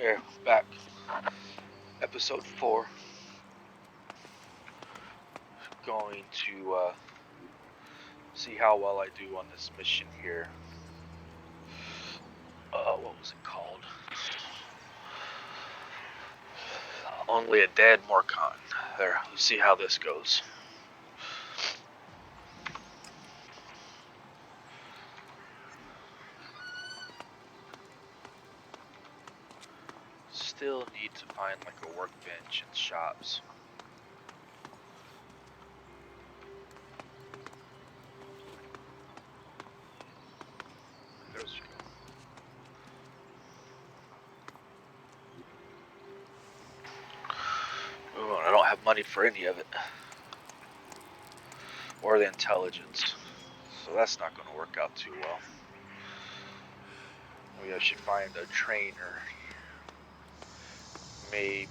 Okay, back. Episode 4. Going to see how well I do on this mission here. What was it called? Only a dead Morcon. There, let's see how this goes. Still need to find like a workbench and shops. There's oh, I don't have money for any of it. Or the intelligence. So that's not going to work out too well. Maybe I should find a trainer. Maybe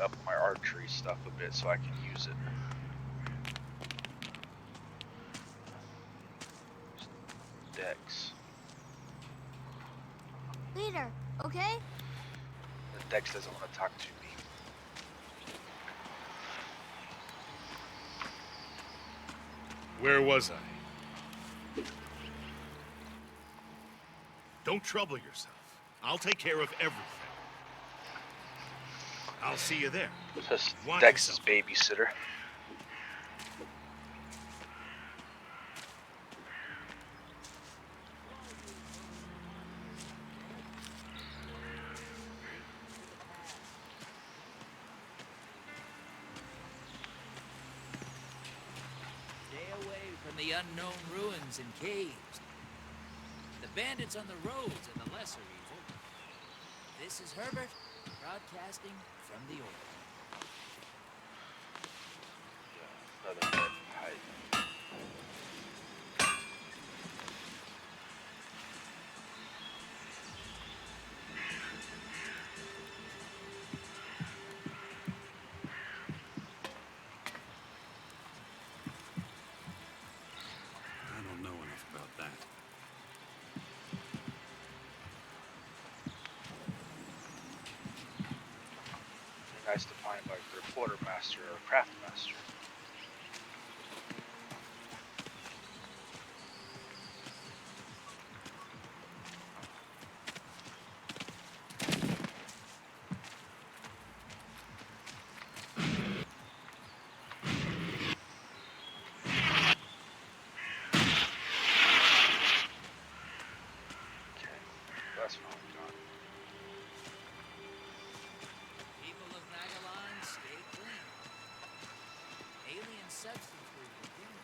up my archery stuff a bit so I can use it. Dex. Leader, okay? The Dex doesn't want to talk to me. Where was I? Don't trouble yourself. I'll take care of everything. I'll see you there. This Watch Dex's yourself. babysitter. Stay away from the unknown ruins and caves. The bandits on the roads are the lesser evil. This is Herbert, broadcasting from the Order. Another bed hide. I don't know enough about that. Be nice to find like their quartermaster or craftmaster. Okay, that's finally gone. People of Magellan, stay clean. Alien substances were given.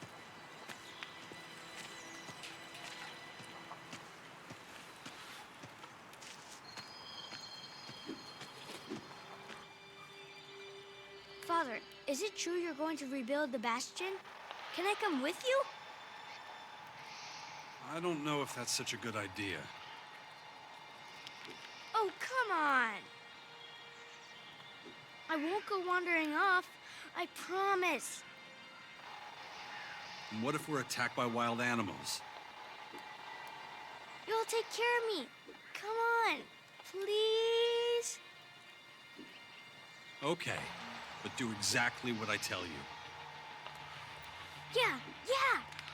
Father, is it true you're going to rebuild the Bastion? Can I come with you? I don't know if that's such a good idea. Oh, come on. I won't go wandering off. I promise. And what if we're attacked by wild animals? You'll take care of me. Come on, please. Okay, but do exactly what I tell you. Yeah.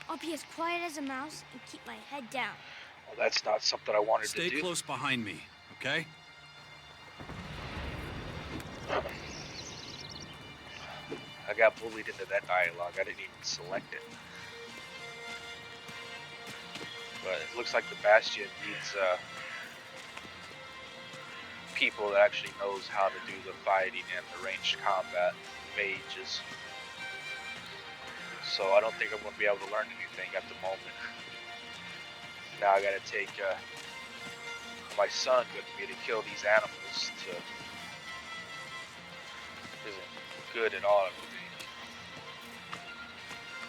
I'll be as quiet as a mouse and keep my head down. Well, that's not something I wanted Stay to do. close behind me, okay? I got bullied into that dialogue. I didn't even select it. But it looks like the Bastion needs people that actually knows how to do the fighting and the ranged combat, mages. So I don't think I'm going to be able to learn anything at the moment. Now I got to take my son with me to kill these animals. Isn't good at all.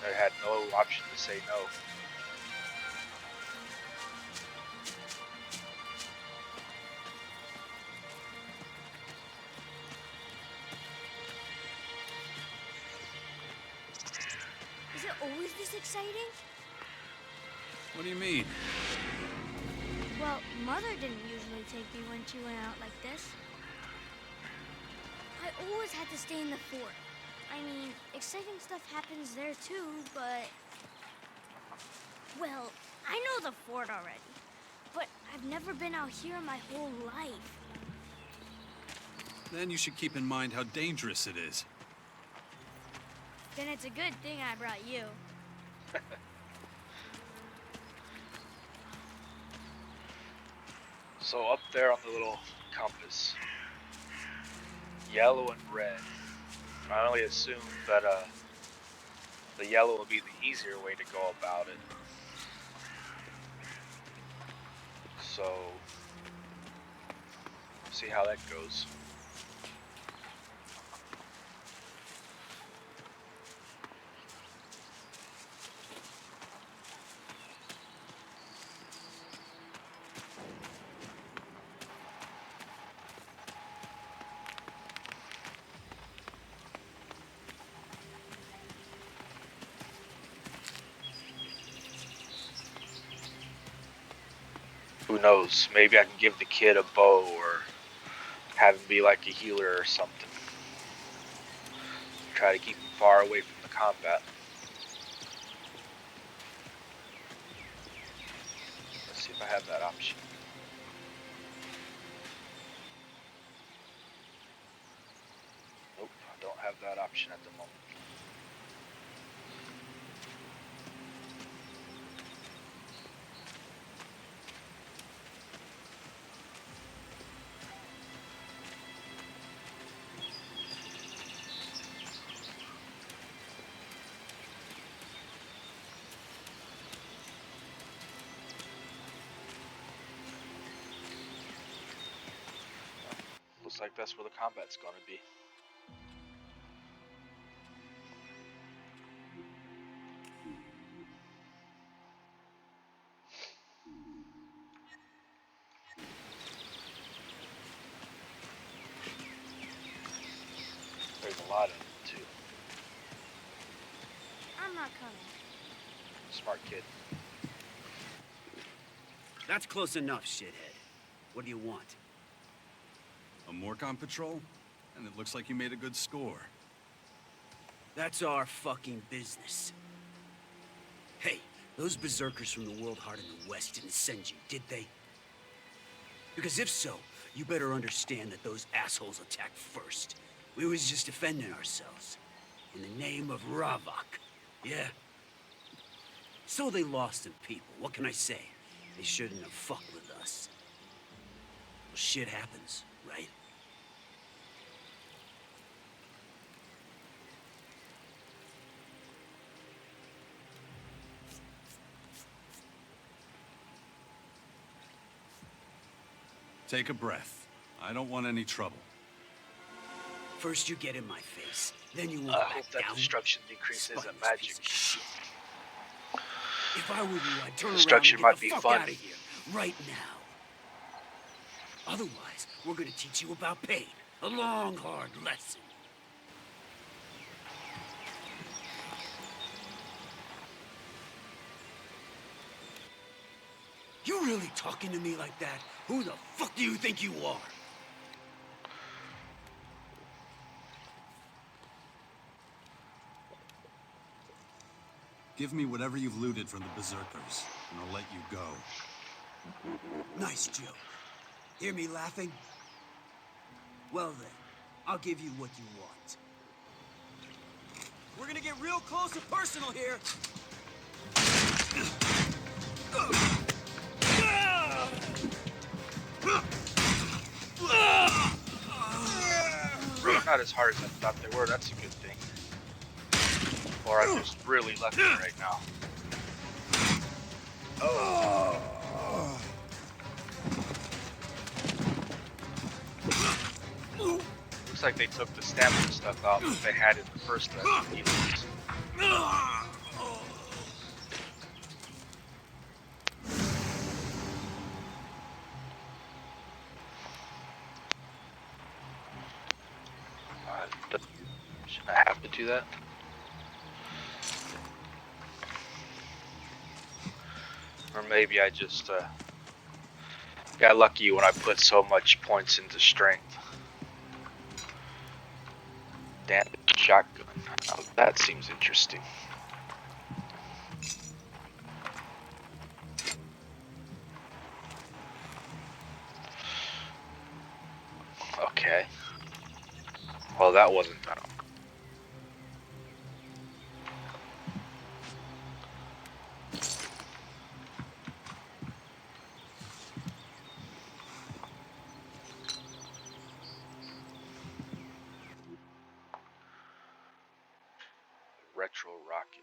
I had no option to say no. Is it always this exciting? What do you mean? Well, Mother didn't usually take me when she went out like this. always had to stay in the fort. I mean, exciting stuff happens there too, but... Well, I know the fort already, but I've never been out here my whole life. Then you should keep in mind how dangerous it is. Then it's a good thing I brought you. So up there on the little compass, yellow and red. I only assumed that the yellow would be the easier way to go about it. So, see how that goes. Who knows? Maybe I can give the kid a bow or have him be like a healer or something. Try to keep him far away from the combat. Let's see if I have that option. Nope, I don't have that option at the moment. Looks like that's where the combat's gonna be. There's a lot of them too. I'm not coming. Smart kid. That's close enough, shithead. What do you want? A Morcon patrol? And it looks like you made a good score. That's our fucking business. Hey, those berserkers from the World Heart in the West didn't send you, did they? Because if so, you better understand that those assholes attacked first. We was just defending ourselves. In the name of Ravok. Yeah? So they lost them people, what can I say? They shouldn't have fucked with us. Well, shit happens, right? Take a breath. I don't want any trouble. First you get in my face, then you I won't hope back that down. destruction decrease isn't Spineless magic. piece of shit. If I were you, I'd turn Destruction around might and be get the fun. fuck out of here, right now. Otherwise, we're gonna teach you about pain. A long, hard lesson. You really talking to me like that? Who the fuck do you think you are? Give me whatever you've looted from the berserkers, and I'll let you go. Nice joke. Hear me laughing? Well then, I'll give you what you want. We're gonna get real close and personal here. Not as hard as I thought they were, that's a good thing. Or I'm just really lucky right now. Looks like they took the stamina stuff out that they had in the first Resident Evil. Should I have to do that? Or maybe I just got lucky when I put so much points into strength. Damaged shotgun. Now that seems interesting. Okay. Well, that wasn't retro rocket.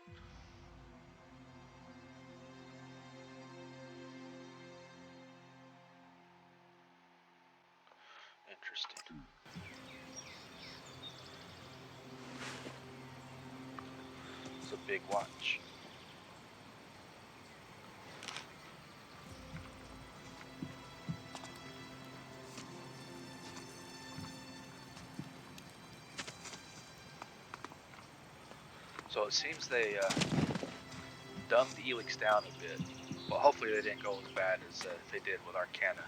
Interesting. It's a big watch. So it seems they dumbed the Elix down a bit. Well, hopefully they didn't go as bad as they did with Arcana.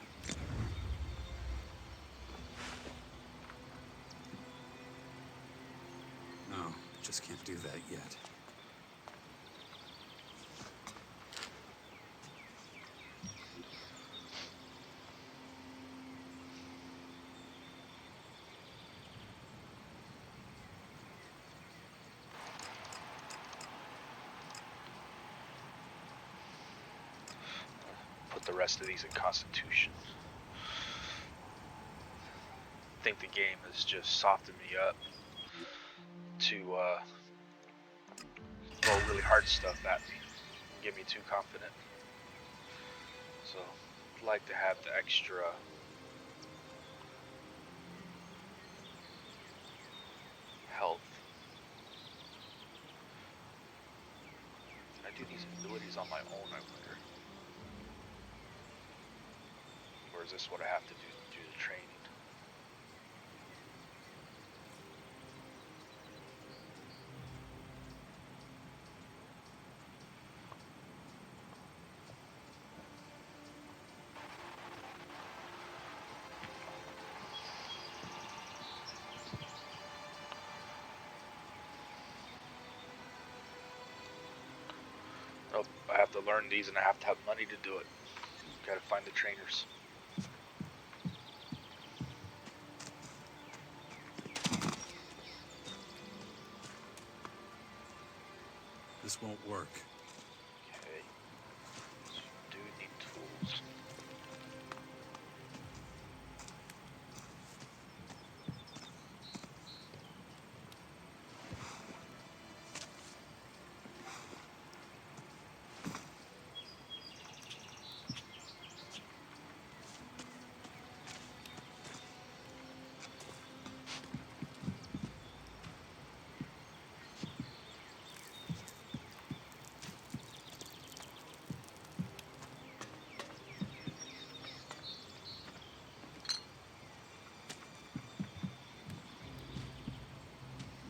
No, just can't do that yet. Put the rest of these in Constitution. I think the game has just softened me up to throw really hard stuff at me and get me too confident. So I'd like to have the extra health. Can I do these abilities on my own, I wonder? Or is this what I have to do the training? Nope, I have to learn these and I have to have money to do it. Gotta find the trainers. This won't work. Okay. Do need tools.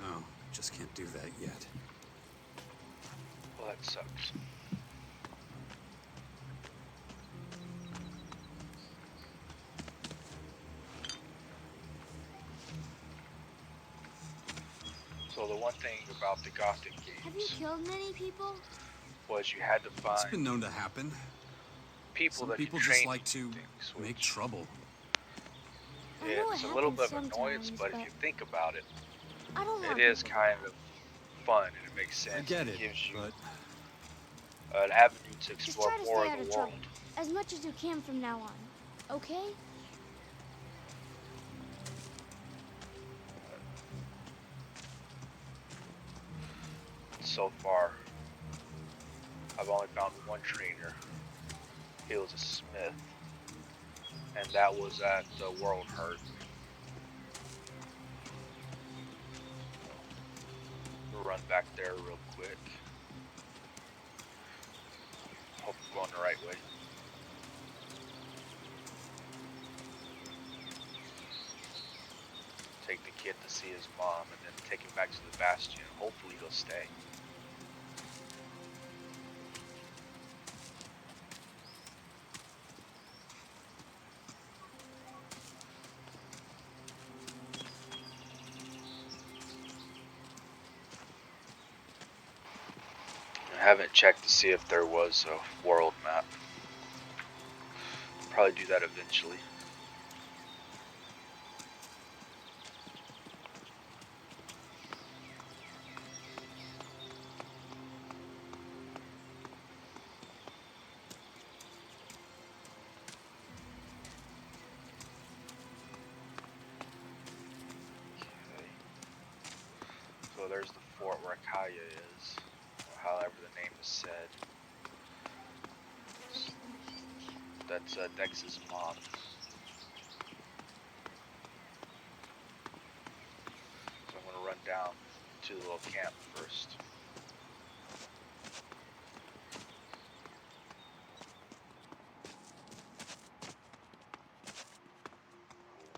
No, just can't do that yet. Well, that sucks. So the one thing about the Gothic Have you games killed many people? was you had to It's been find known to happen. people Some that people could just train like to things, make which trouble. I know it it's a little happens bit of annoyance, sometimes, but if you think about it, I don't it want is people kind to of fun and it makes sense. I get and it, it gives you but an avenue to Just explore try to more stay of out the of world. trouble, as much as you can from now on, okay? So far, I've only found one trainer. He was a smith, and that was at the World Hurt. We'll run back there real quick. Hope I'm going the right way. Take the kid to see his mom, and then take him back to the Bastion. Hopefully he'll stay. haven't checked to see if there was a world map. Probably do that eventually. So there's the fort where Kaya is, or however the name is said. That's Dex's mom. So I'm gonna run down to the little camp first.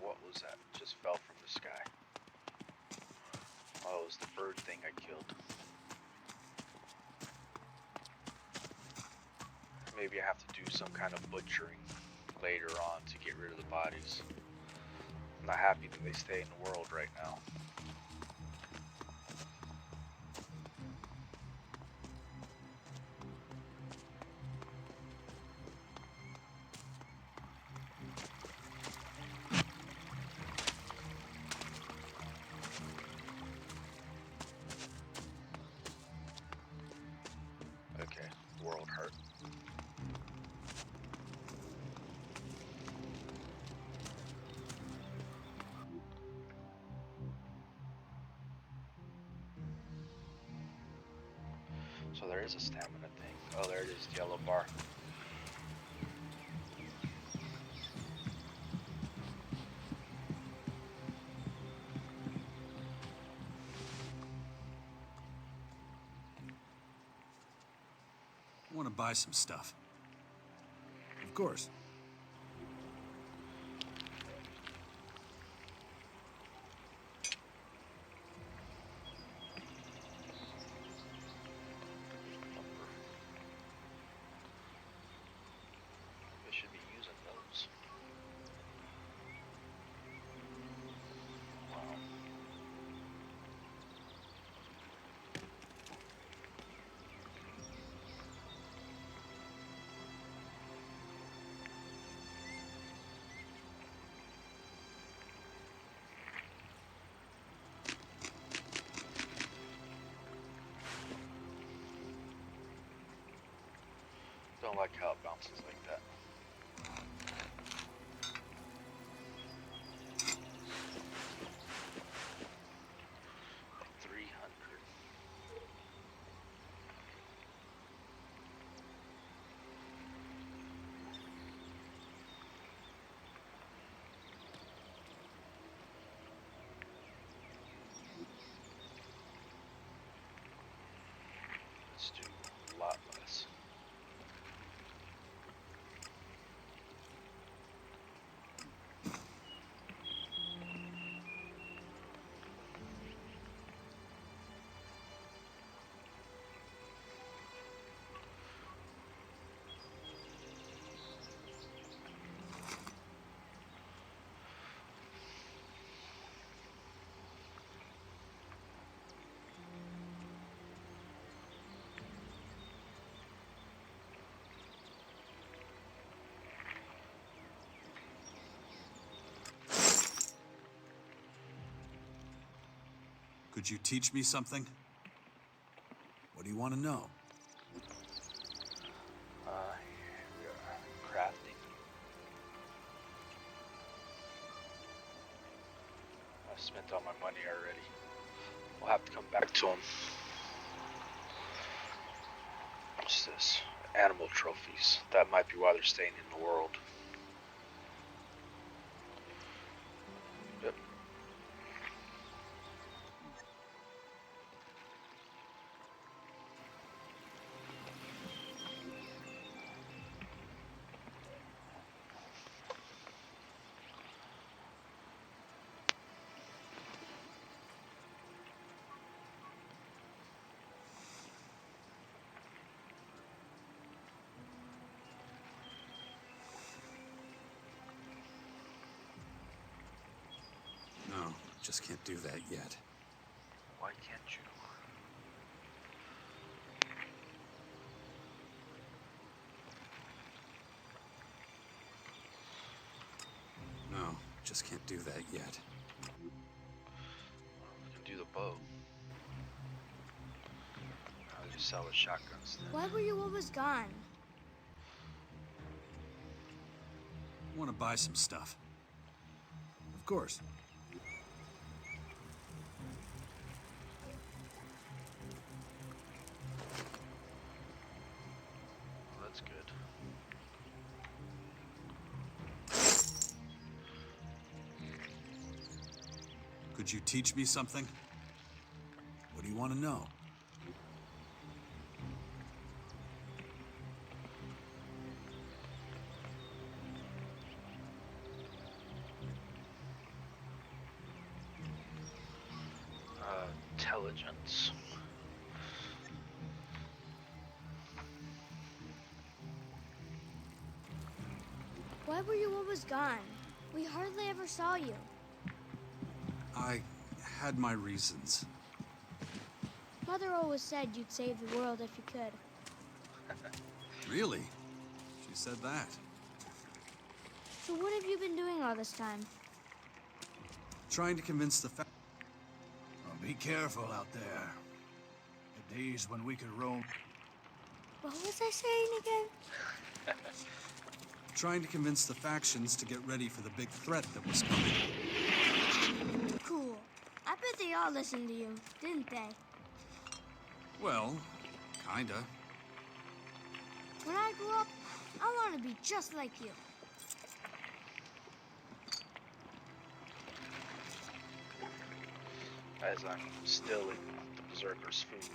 What was that? Just fell from the sky. Oh, it was the bird thing I killed. Maybe I have to do some kind of butchering later on to get rid of the bodies. I'm not happy that they stay in the world right now. Okay, world hurt. So there is a stamina thing. Oh, there it is, the yellow bar. I want to buy some stuff. Of course. I should be using those. Wow. Don't like how it bounces like that. Let's do a lot less. Could you teach me something? What do you want to know? Here we are. Crafting. I spent all my money already. We'll have to come back to them. What's this? Animal trophies. That might be why they're staying in the world. Yep. No, just can't do that yet. Why can't you? just can't do that yet. We can do the bow. I'll just sell the shotguns then. Why were you always gone? I want to buy some stuff. Of course. Well, that's good. Could you teach me something? What do you want to know? Intelligence. Why were you always gone? We hardly ever saw you. I had my reasons. Mother always said you'd save the world if you could. Really? She said that. So what have you been doing all this time? Trying to convince the fa- Well, be careful out there. The days when we could roam. What was I saying again? Trying to convince the factions to get ready for the big threat that was coming. Cool. I bet they all listened to you, didn't they? Well, kinda. When I grow up, I want to be just like you. As I'm still in the Berserker's food.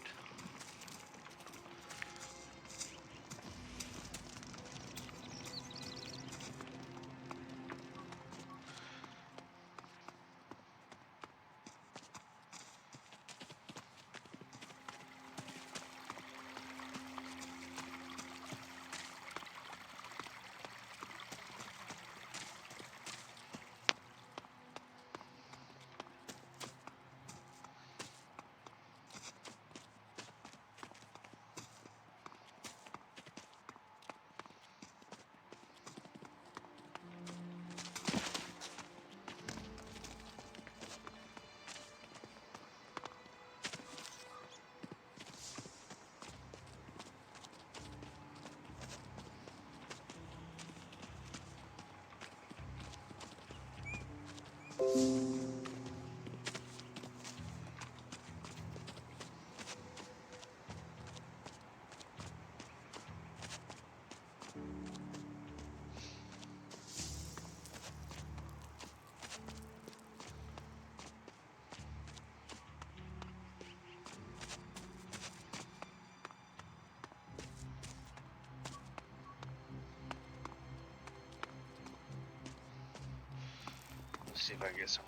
See if I can get some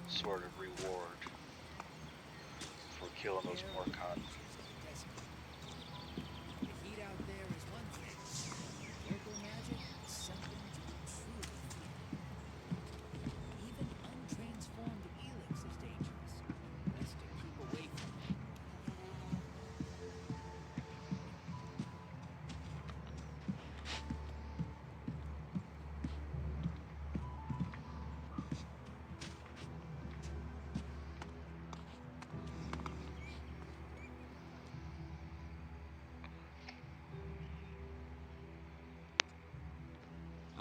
sort of reward for killing those Morcon. The heat out there is one thing. Local magic is something to truly feel. Even untransformed Elix is dangerous. Best to keep away from it.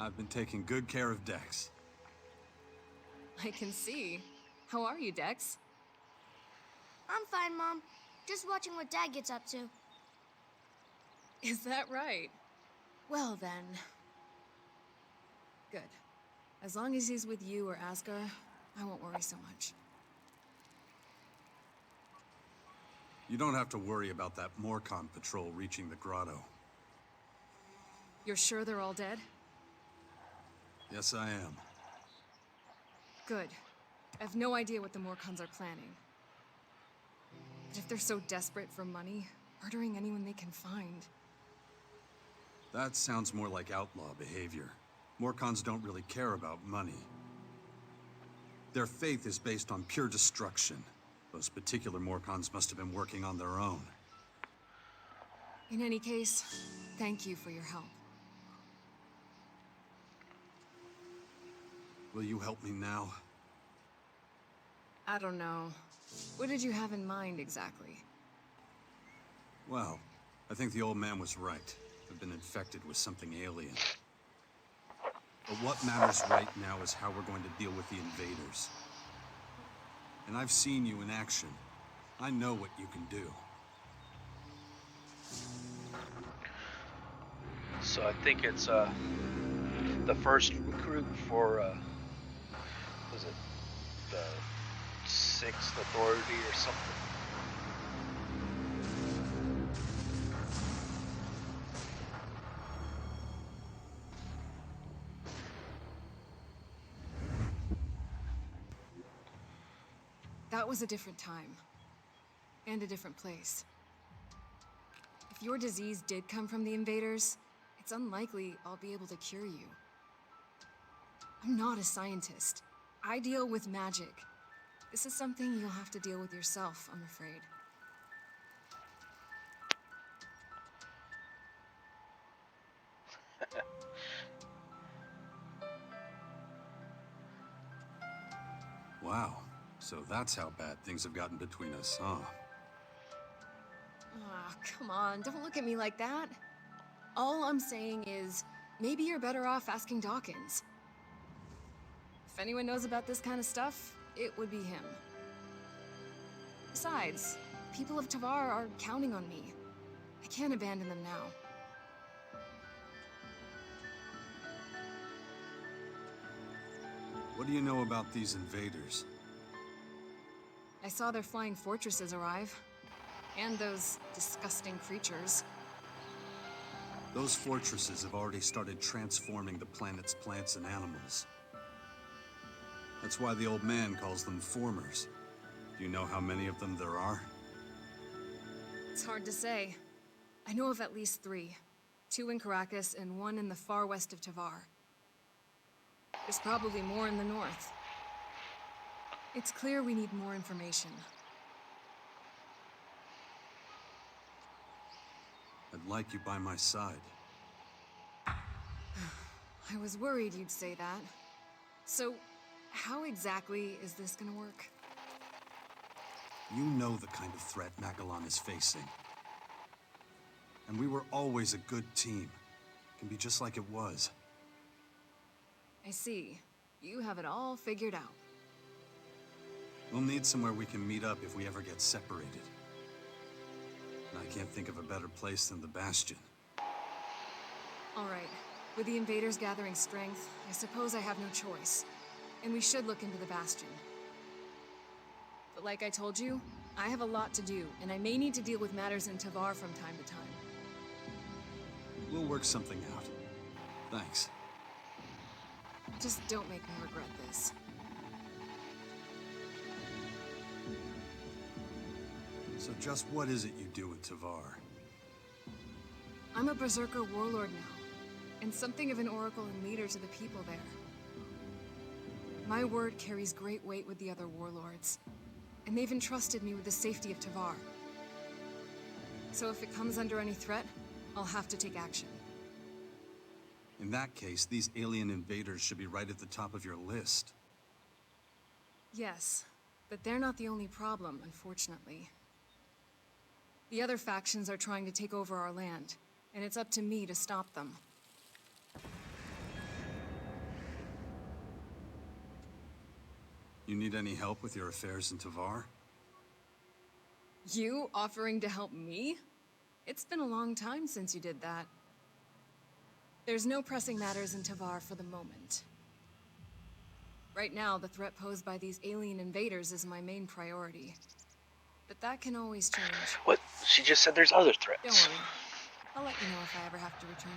I've been taking good care of Dex. I can see. How are you, Dex? I'm fine, Mom. Just watching what Dad gets up to. Is that right? Well then. Good. As long as he's with you or Asgar, I won't worry so much. You don't have to worry about that Morcon patrol reaching the grotto. You're sure they're all dead? Yes, I am. Good. I have no idea what the Morcons are planning. But if they're so desperate for money, murdering anyone they can find. That sounds more like outlaw behavior. Morcons don't really care about money. Their faith is based on pure destruction. Those particular Morcons must have been working on their own. In any case, thank you for your help. Will you help me now? I don't know. What did you have in mind exactly? Well, I think the old man was right. I've been infected with something alien. But what matters right now is how we're going to deal with the invaders. And I've seen you in action. I know what you can do. So I think it's the first recruit for was it the Sixth Authority or something? That was a different time. And a different place. If your disease did come from the invaders, it's unlikely I'll be able to cure you. I'm not a scientist. I deal with magic. This is something you'll have to deal with yourself, I'm afraid. Wow. So that's how bad things have gotten between us, huh? Ah, come on, don't look at me like that. All I'm saying is, maybe you're better off asking Dawkins. If anyone knows about this kind of stuff, it would be him. Besides, people of Tavar are counting on me. I can't abandon them now. What do you know about these invaders? I saw their flying fortresses arrive. And those disgusting creatures. Those fortresses have already started transforming the planet's plants and animals. That's why the old man calls them formers. Do you know how many of them there are? It's hard to say. I know of at least 3. 2 in Caracas and 1 in the far west of Tavar. There's probably more in the north. It's clear we need more information. I'd like you by my side. I was worried you'd say that. So, how exactly is this gonna work? You know the kind of threat Magellan is facing. And we were always a good team. It can be just like it was. I see. You have it all figured out. We'll need somewhere we can meet up if we ever get separated. And I can't think of a better place than the Bastion. All right. With the invaders gathering strength, I suppose I have no choice. And we should look into the Bastion. But like I told you, I have a lot to do, and I may need to deal with matters in Tavar from time to time. We'll work something out. Thanks. Just don't make me regret this. So just what is it you do in Tavar? I'm a Berserker warlord now, and something of an oracle and leader to the people there. My word carries great weight with the other warlords, and they've entrusted me with the safety of Tavar. So if it comes under any threat, I'll have to take action. In that case, these alien invaders should be right at the top of your list. Yes, but they're not the only problem, unfortunately. The other factions are trying to take over our land, and it's up to me to stop them. You need any help with your affairs in Tavar? You offering to help me? It's been a long time since you did that. There's no pressing matters in Tavar for the moment. Right now, the threat posed by these alien invaders is my main priority. But that can always change. What? She just said there's other threats. Don't worry. I'll let you know if I ever have to return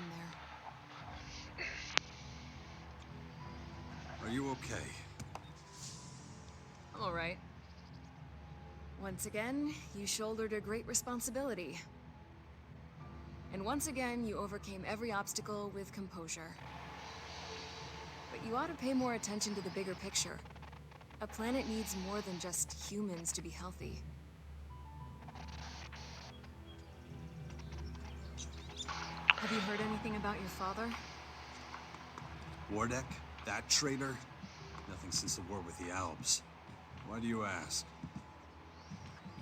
there. Are you okay? All right. Once again, you shouldered a great responsibility. And once again, you overcame every obstacle with composure. But you ought to pay more attention to the bigger picture. A planet needs more than just humans to be healthy. Have you heard anything about your father? Wardek? That traitor? Nothing since the war with the Alps. Why do you ask?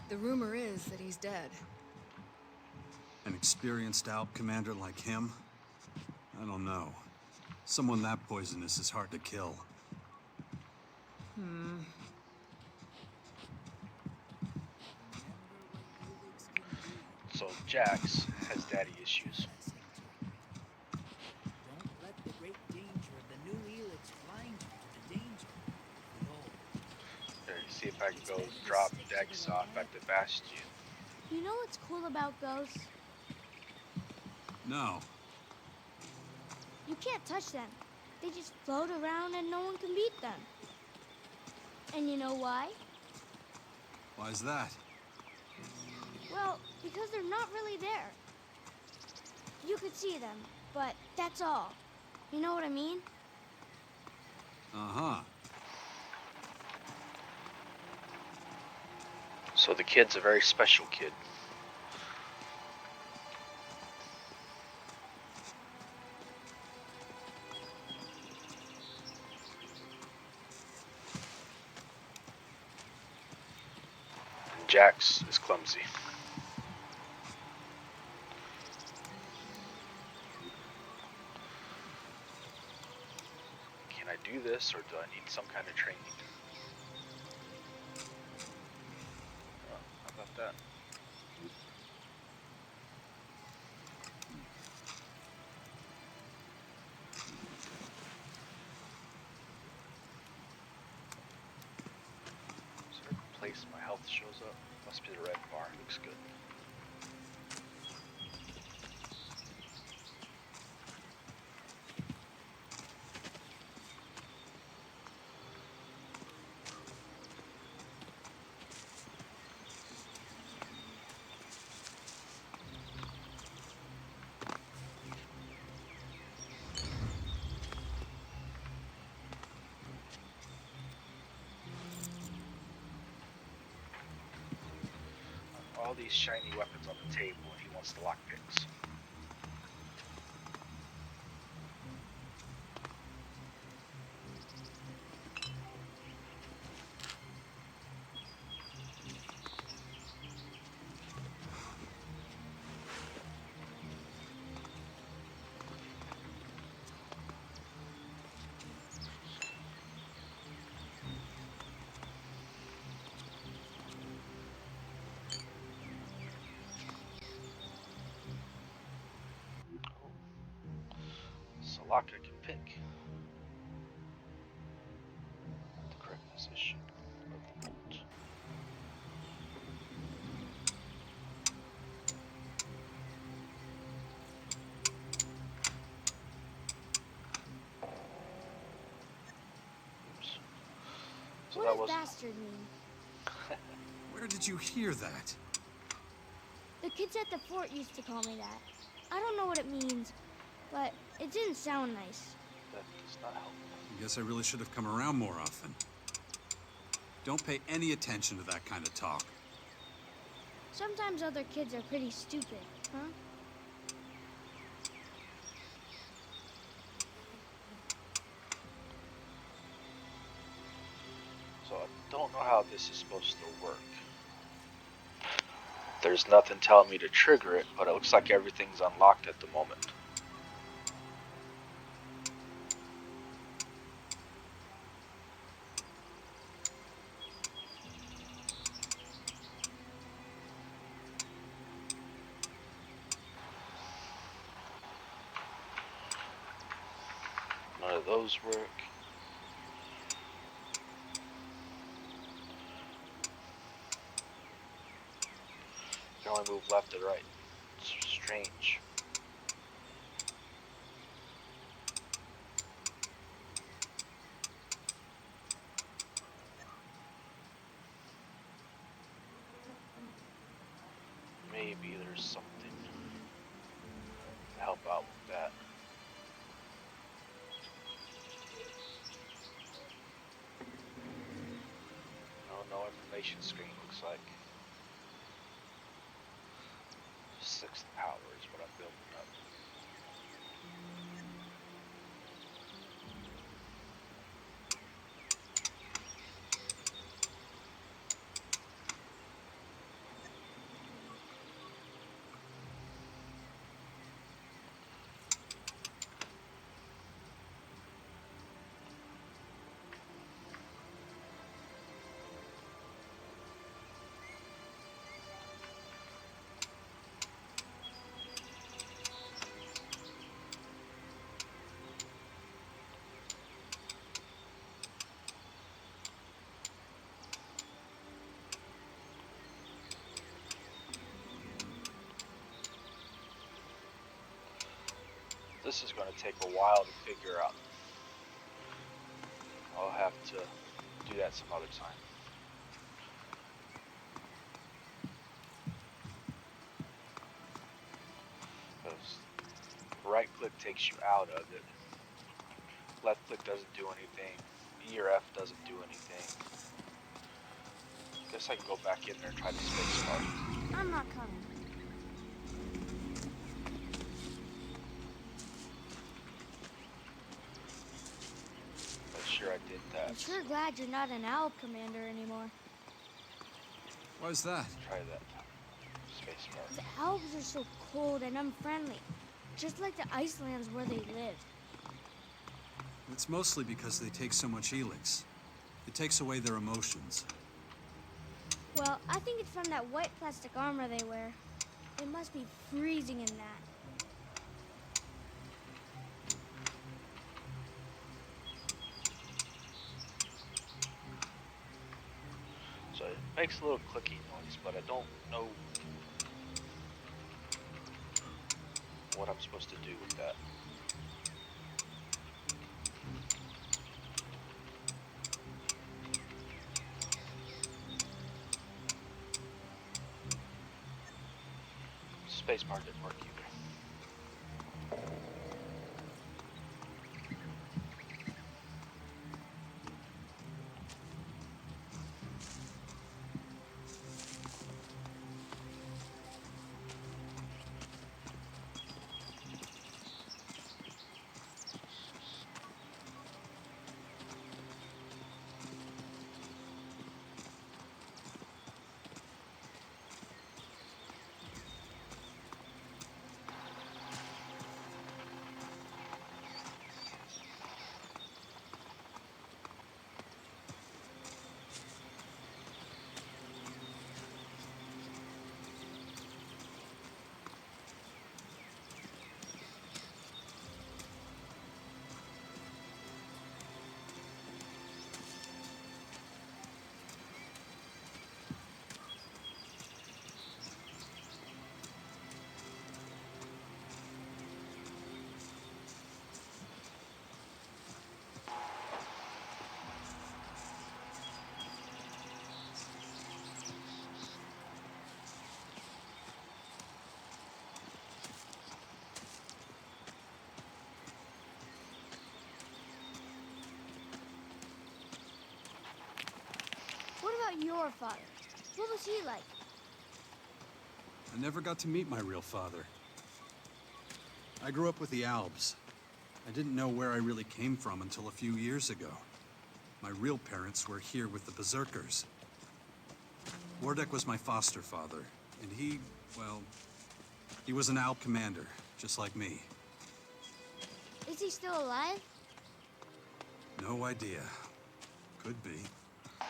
The rumor is that he's dead. An experienced Alp commander like him? I don't know. Someone that poisonous is hard to kill. So Jax has daddy issues. Don't let the great danger of the new Elix blind you to the danger. Behold, Here, see if I can go drop Dex off at the Bastion. You know what's cool about ghosts? No. You can't touch them. They just float around and no one can beat them. And you know why? Why's that? Well, because they're not really there. You could see them, but that's all. You know what I mean? Uh-huh. So the kid's a very special kid. And Jax is clumsy. Can I do this, or do I need some kind of training? Oh, how about that? Is there a place my health shows up? Must be the red bar. Looks good. All these shiny weapons on the table, and he wants the lockpicks. It's a lock I can pick. At the correct position of the bolt. Oops. So What that does was bastard mean? Where did you hear that? The kids at the fort used to call me that. I don't know what it means, but it didn't sound nice. that does not help. I guess I really should have come around more often. Don't pay any attention to that kind of talk. Sometimes other kids are pretty stupid, huh? So I don't know how this is supposed to work. There's nothing telling me to trigger it, but it looks like everything's unlocked at the moment. None of those work. You can only move left and right. It's strange. Maybe there's something to help out with that. No information screen looks like. Sixth power is what I'm building up. this is going to take a while to figure out. I'll have to do that some other time. Because right click takes you out of it. Left click doesn't do anything. E or F doesn't do anything. Guess I can go back in there and try the space bar. I'm not coming. But sure I did that. I'm sure glad you're not an Alp commander anymore. Why's that? Try that. Space bar. The Alps are so cold and unfriendly. Just like the Icelands where they live. It's mostly because they take so much Elix. It takes away their emotions. Well, I think it's from that white plastic armor they wear. It must be freezing in that. So it makes a little clicky noise, but I don't know what I'm supposed to do with that. Spacebar didn't work either. What about your father? What was he like? I never got to meet my real father. I grew up with the Albs. I didn't know where I really came from until a few years ago. My real parents were here with the Berserkers. Wardek was my foster father, and he, well, he was an Alp commander, just like me. Is he still alive? No idea. Could be. I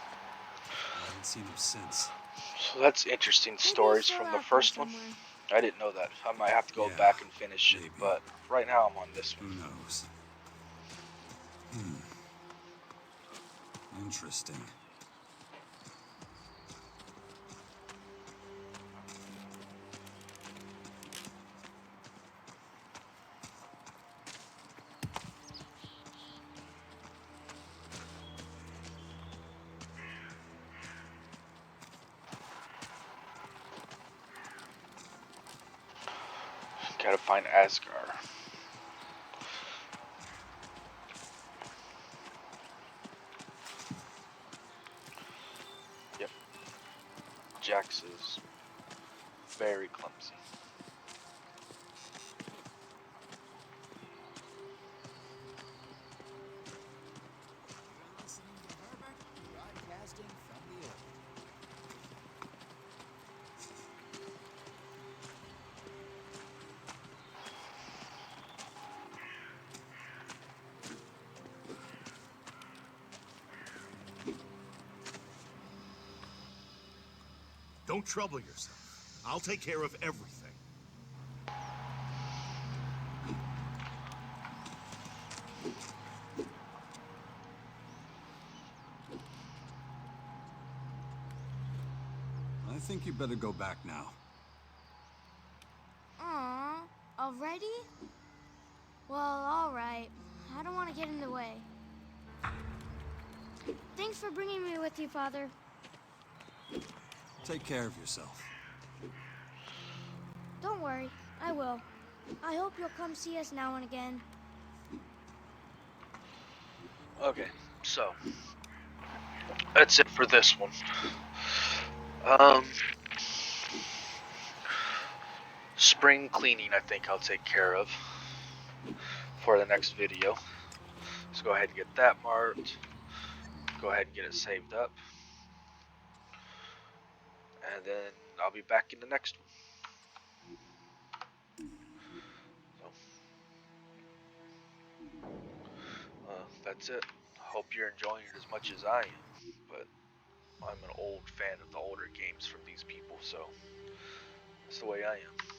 haven't seen him since. So that's interesting stories from the first one. I didn't know that. I might have to go back and finish it, but right now I'm on this one. Who knows? Interesting. Gotta find Asgar. Yep. Jax is very clumsy. You're listening to Herbert, broadcasting from the orbit. Don't trouble yourself. I'll take care of everything. I think you better go back now. Aww, already? Well, all right. I don't want to get in the way. Thanks for bringing me with you, Father. Take care of yourself. Don't worry, I will. I hope you'll come see us now and again. Okay, so that's it for this one. Um, spring cleaning, I think I'll take care of for the next video. So go ahead and get that marked. Go ahead and get it saved up. And then I'll be back in the next one. So, that's it. Hope you're enjoying it as much as I am. But I'm an old fan of the older games from these people, so that's the way I am.